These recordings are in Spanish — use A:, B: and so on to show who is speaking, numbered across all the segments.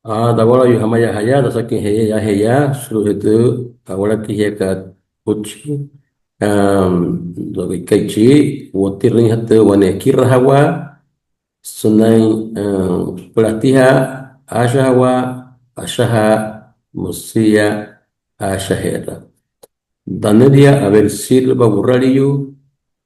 A: Agora yu hamaya haya da saking heya ya heya suruh itu agora ki heya ka uchi do kaichi wotir ring hatte wane kirhawa sunai pelatiha ashawa ashaha musia ashahera Danelia Abel Silva Burrariu,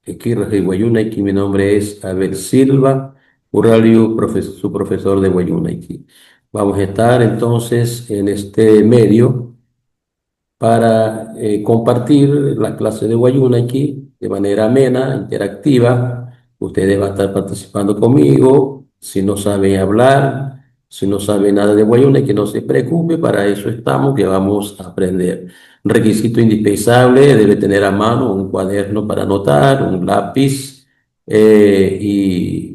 A: aquí Guayunaiki, mi nombre es Abel Silva Burrariu, su profesor de Guayunaiki. Vamos a estar entonces en este medio para compartir la clase de Wayuna aquí de manera amena, interactiva. Ustedes van a estar participando conmigo. Si no saben hablar, si no saben nada de Wayuna, que no se preocupe, para eso estamos, que vamos a aprender. Requisito indispensable, debe tener a mano un cuaderno para anotar, un lápiz y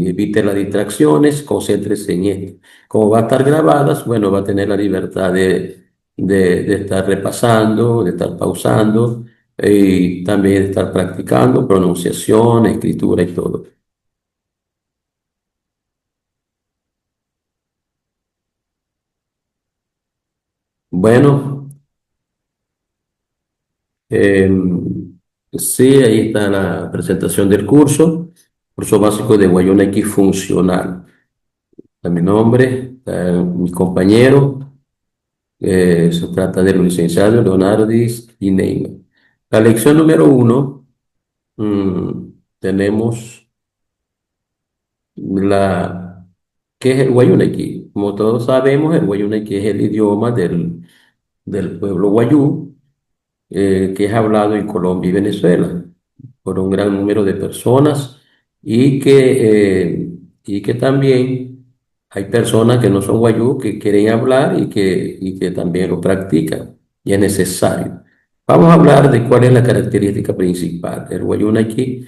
A: evite las distracciones, concéntrese en esto. Como va a estar grabadas, bueno, va a tener la libertad de estar repasando, de estar pausando y también de estar practicando pronunciación, escritura y todo. Bueno, sí, ahí está la presentación del curso básico de Guayunequi funcional. Está mi nombre, está mi compañero, se trata del licenciado Leonardis y Neymar. La lección número uno, tenemos ¿qué es el Guayunequi? Como todos sabemos, el Guayunequi es el idioma del pueblo guayú, que es hablado en Colombia y Venezuela por un gran número de personas y que también hay personas que no son guayú que quieren hablar y que también lo practican y es necesario. Vamos a hablar de cuál es la característica principal. El Guayunequi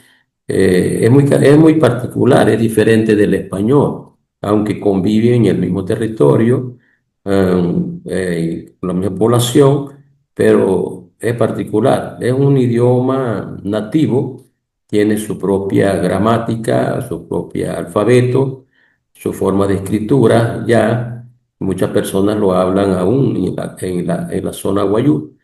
A: es muy particular, es diferente del español, aunque convive en el mismo territorio, la misma población, pero es particular. Es un idioma nativo, tiene su propia gramática, su propio alfabeto, su forma de escritura. Ya muchas personas lo hablan aún en la zona guayú,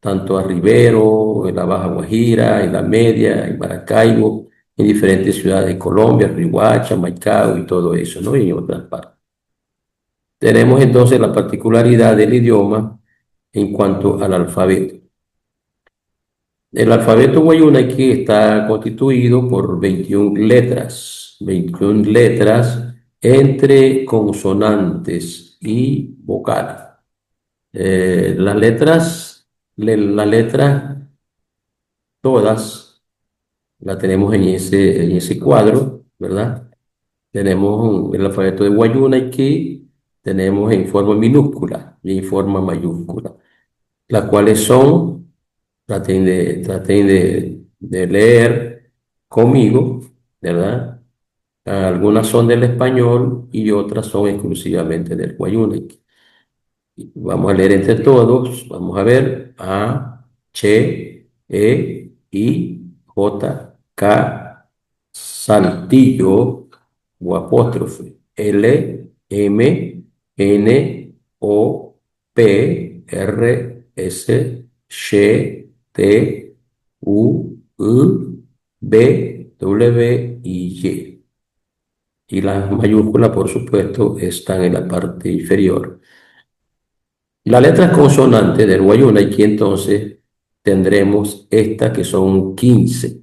A: tanto a Rivero, en la Baja Guajira, en la Media, en Maracaibo, en diferentes ciudades de Colombia, Riohacha, Maicao y todo eso, ¿no? Y en otras partes. Tenemos entonces la particularidad del idioma en cuanto al alfabeto. El alfabeto guayuna aquí está constituido por 21 letras entre consonantes y vocales. Las letras, la letra todas la tenemos en ese cuadro, ¿verdad? Tenemos el alfabeto de Guayuna aquí, tenemos en forma minúscula y en forma mayúscula, las cuales son, de leer conmigo, ¿verdad? Algunas son del español y otras son exclusivamente del Guayuna. Vamos a leer entre todos. Vamos a ver. A, Che, I, J, K, Saltillo o apóstrofe. L, M, N, O, P, R, S, Sh, T, U, B, W y Y. Y las mayúsculas, por supuesto, están en la parte inferior. Las letras consonantes del Guayuna, aquí entonces tendremos estas que son 15.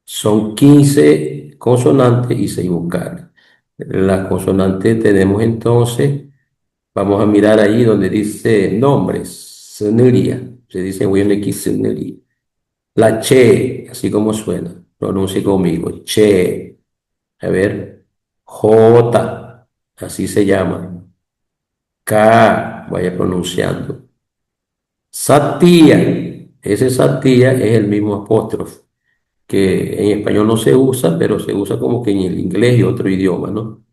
A: Son 15 consonantes y 6 vocales. Las consonantes tenemos entonces, vamos a mirar ahí donde dice nombres, Seneria, se dice Guayuna aquí Seneria. La che, así como suena, pronuncie conmigo, che, a ver, J, así se llama, K, vaya pronunciando. Satía, ese satía es el mismo apóstrofe, que en español no se usa, pero se usa como que en el inglés y otro idioma, ¿no?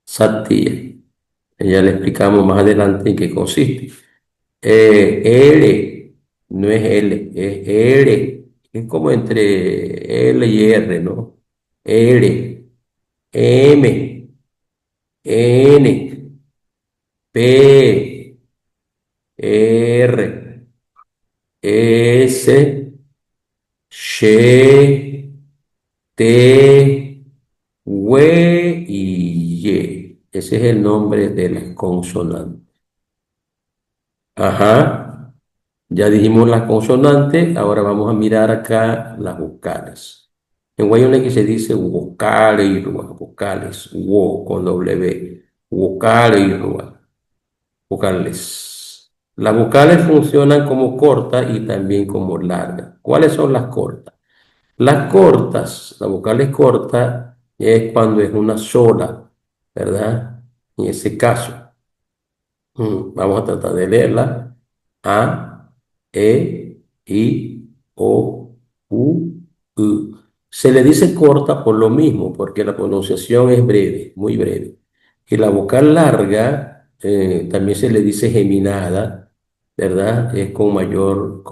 A: Satía. Ya le explicamos más adelante en qué consiste. L, no es L, es R, es como entre L y R, ¿no? L, M, N, P, R, S, Sh, T, W y Y. Ese es el nombre de las consonantes. Ajá. Ya dijimos las consonantes, ahora vamos a mirar acá las vocales. En Guayunequi se dice vocales, vocales, wo con W, vocales, vocales. Las vocales funcionan como cortas y también como largas. ¿Cuáles son las cortas? Las cortas, las vocales cortas es cuando es una sola, ¿verdad? En ese caso. Vamos a tratar de leerla. A, E, I, O, U, U. Se le dice corta por lo mismo, porque la pronunciación es breve, muy breve. Y la vocal larga también se le dice geminada, ¿verdad? Es con mayor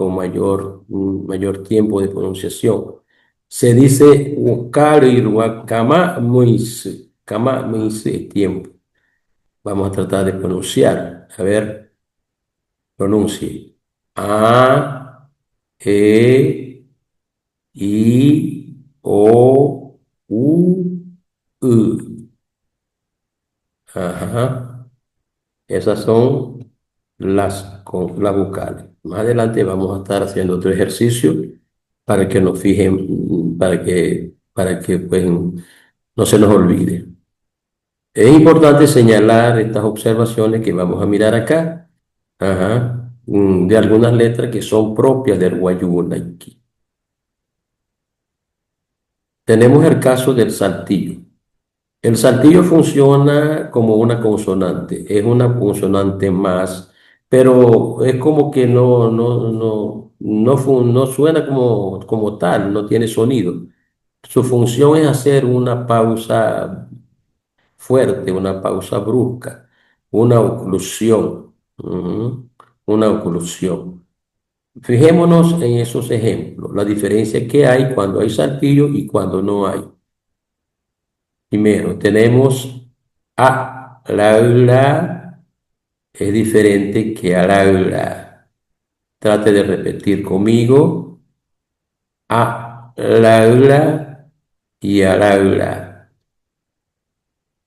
A: tiempo de pronunciación. Se dice kama muis, kama muis es tiempo. Vamos a tratar de pronunciar. A ver, pronuncie. A, E, I, O, U, U. Ajá. Esas son las vocales. Más adelante vamos a estar haciendo otro ejercicio para que nos fijen, para que pues, no se nos olvide. Es importante señalar estas observaciones que vamos a mirar acá, ajá, de algunas letras que son propias del Guayunaiki. Tenemos el caso del saltillo. El saltillo funciona como una consonante, es una consonante más, pero es como que no suena como tal, no tiene sonido. Su función es hacer una pausa fuerte, una pausa brusca, una oclusión, una oclusión. Fijémonos en esos ejemplos, la diferencia que hay cuando hay saltillo y cuando no hay. Primero, tenemos la es diferente que la. Trate de repetir conmigo, la y la.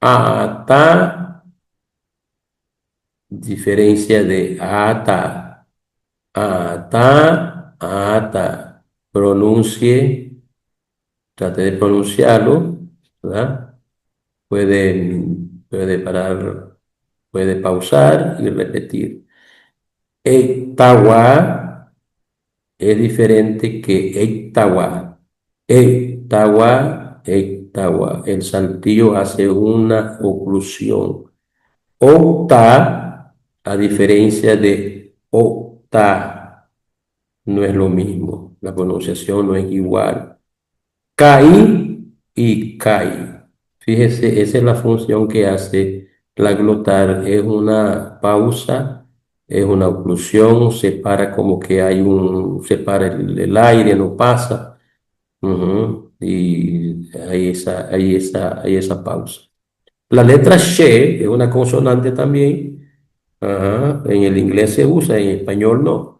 A: Ata, diferencia de ata. Ata, ata. Pronuncie, trate de pronunciarlo, ¿verdad? Puede parar, puede pausar y repetir. Etawa es diferente que Etawa. Etawa, Etawa. El saltillo hace una oclusión. Ota, a diferencia de ota, no es lo mismo. La pronunciación no es igual. Caí y caí. Fíjese, esa es la función que hace la glotal. Es una pausa, es una oclusión, separa como que separa el aire, no pasa. Y hay esa pausa. La letra she es una consonante también. Ajá, en el inglés se usa, en español no.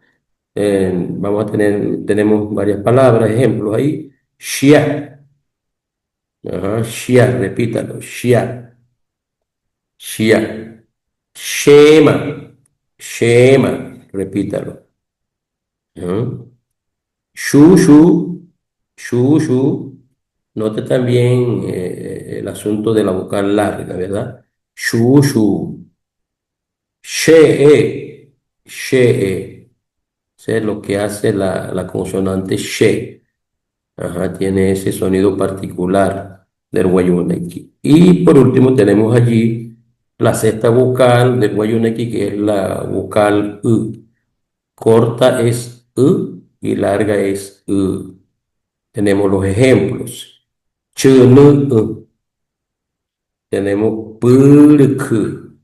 A: Tenemos varias palabras, ejemplos ahí. Shia. Ajá, Shia, repítalo. Shia, Shia. Shema, Shema, repítalo. Ajá. Shushu, Shushu. Note también el asunto de la vocal larga, ¿verdad? Shushu. She, she. Eso es lo que hace la consonante she. Ajá, tiene ese sonido particular del Guayunequi. Y por último tenemos allí la sexta vocal del Guayunequi, que es la vocal U. Corta es U y larga es U. Tenemos los ejemplos. Chunu, tenemos purku.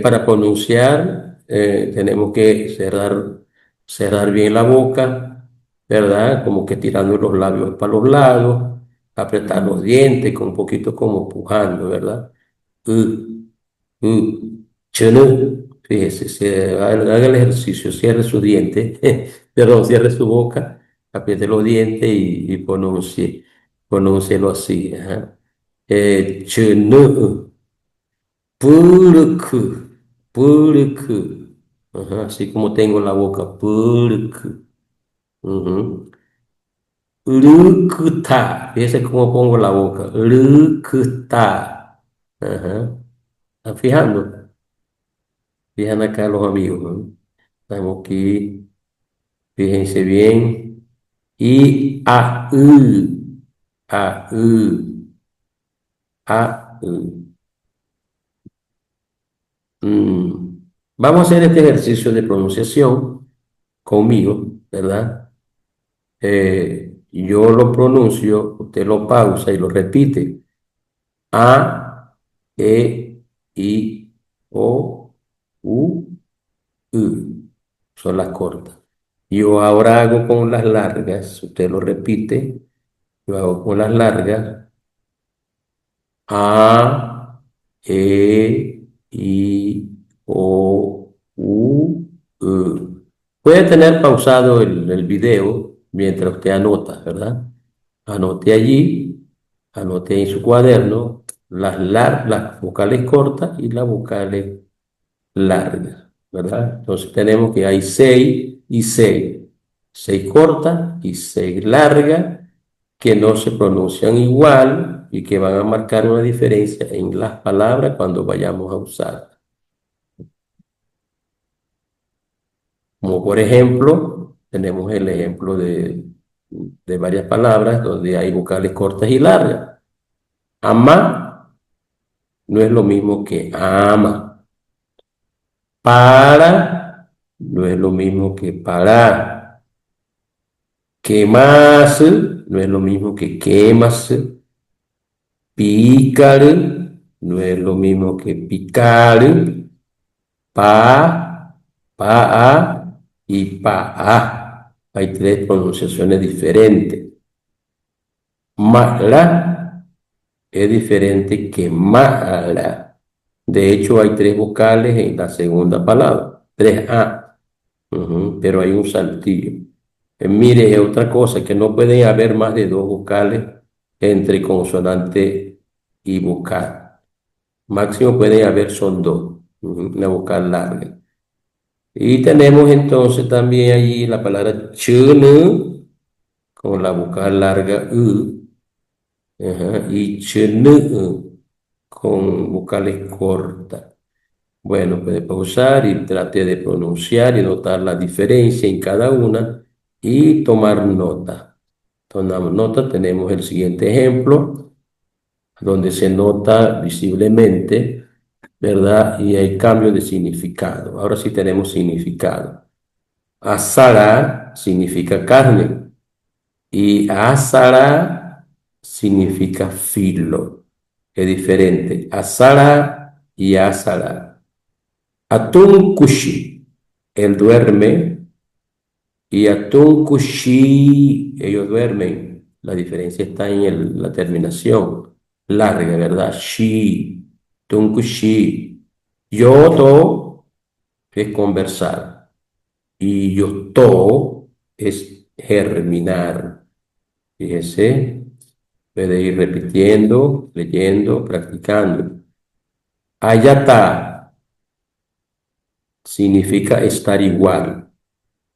A: Para pronunciar tenemos que cerrar bien la boca, ¿verdad? Como que tirando los labios para los lados, apretar los dientes, con un poquito como pujando, ¿verdad? Uh, uh. Chenu, fíjese, haga el ejercicio, cierre sus dientes, perdón, cierre su boca, apriete los dientes y pronúncielo así. Ajá. Chenu, purku, purku. Ajá, así como tengo la boca, purku. Ujú. Rukuta, fíjese cómo pongo la boca, rukuta. Ajá. ¿Están fijando? Fijan acá los amigos, ¿no? Estamos aquí, fíjense bien. Y a, u, u. Mm. Vamos a hacer este ejercicio de pronunciación conmigo, ¿verdad? Yo lo pronuncio, usted lo pausa y lo repite. A, E, I, O, U, U. Son las cortas. Yo ahora hago con las largas, usted lo repite. Yo hago con las largas. A, E, I, O, U, E. Puede tener pausado el video mientras usted anota, ¿verdad? Anote allí, anote en su cuaderno las vocales cortas y las vocales largas, ¿verdad? Entonces tenemos que hay seis y seis. Seis cortas y seis largas que no se pronuncian igual y que van a marcar una diferencia en las palabras cuando vayamos a usar. Como por ejemplo, tenemos el ejemplo de varias palabras donde hay vocales cortas y largas. Ama no es lo mismo que ama. Para no es lo mismo que parar. Quemas no es lo mismo que quemas. Picar no es lo mismo que picar. Pa, pa, y pa. Hay tres pronunciaciones diferentes. Mala es diferente que mala. De hecho, hay tres vocales en la segunda palabra. Tres A. Ujú, pero hay un saltillo. Mire, es otra cosa, que no pueden haber más de dos vocales entre consonante y vocal. Máximo pueden haber son dos. Ujú, una vocal larga. Y tenemos entonces también allí la palabra chunu con la vocal larga u, ajá, y chunu con vocales cortas. Bueno, puede pausar y trate de pronunciar y notar la diferencia en cada una y tomar nota. Tomamos nota, tenemos el siguiente ejemplo, donde se nota visiblemente, ¿verdad? Y hay cambio de significado. Ahora sí tenemos significado. Asara significa carne y asara significa filo. Es diferente. Asara y asara. Atun kushi, él duerme, y atun kushi, ellos duermen. La diferencia está en la terminación larga, ¿verdad? Shi, tun kushi. Yodo es conversar. Y yoto es germinar. Fíjese, puede ir repitiendo, leyendo, practicando. Ayata significa estar igual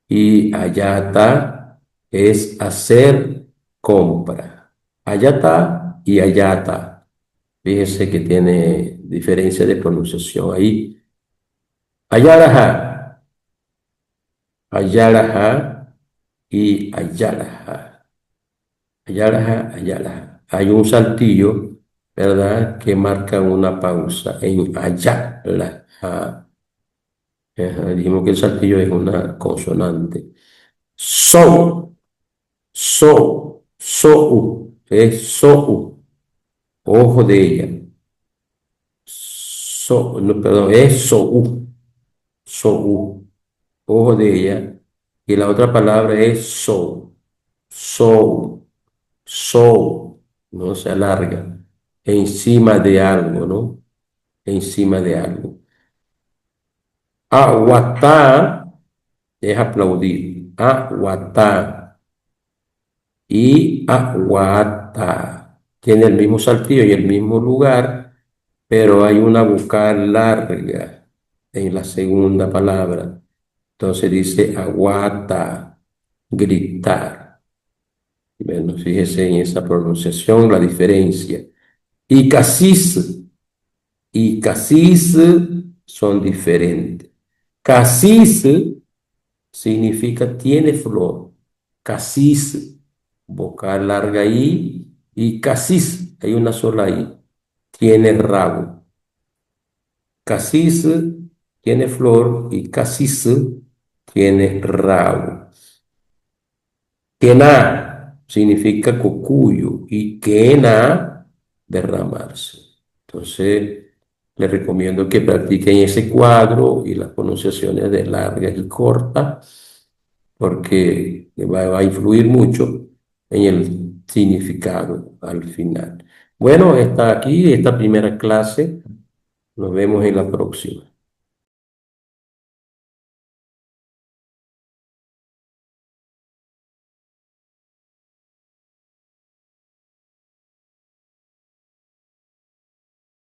A: y ayata es hacer compra. Ayata y ayata. Fíjese que tiene diferencia de pronunciación ahí. Ayaraja, ayaraja y ayaraja. Ayala, ayala. Hay un saltillo, ¿verdad? Que marca una pausa en ayala. Ajá, dijimos que el saltillo es una consonante. So, es so, ojo de ella. No, perdón, es so, ojo de ella. Y la otra palabra es so. So, no se alarga, encima de algo, ¿no? Encima de algo. Aguatá es aplaudir. Aguatá. Y aguata. Tiene el mismo saltillo y el mismo lugar, pero hay una vocal larga en la segunda palabra. Entonces dice aguata, gritar. Bueno, fíjese en esa pronunciación, la diferencia. Y casis son diferentes. Casis significa tiene flor. Casis, vocal larga I, y casis, hay una sola I, tiene rabo. Casis tiene flor y casis tiene rabo. Quena significa cocuyo y quena, derramarse. Entonces, les recomiendo que practiquen ese cuadro y las pronunciaciones de largas y cortas, porque va a influir mucho en el significado al final. Bueno, está aquí esta primera clase. Nos vemos en la próxima.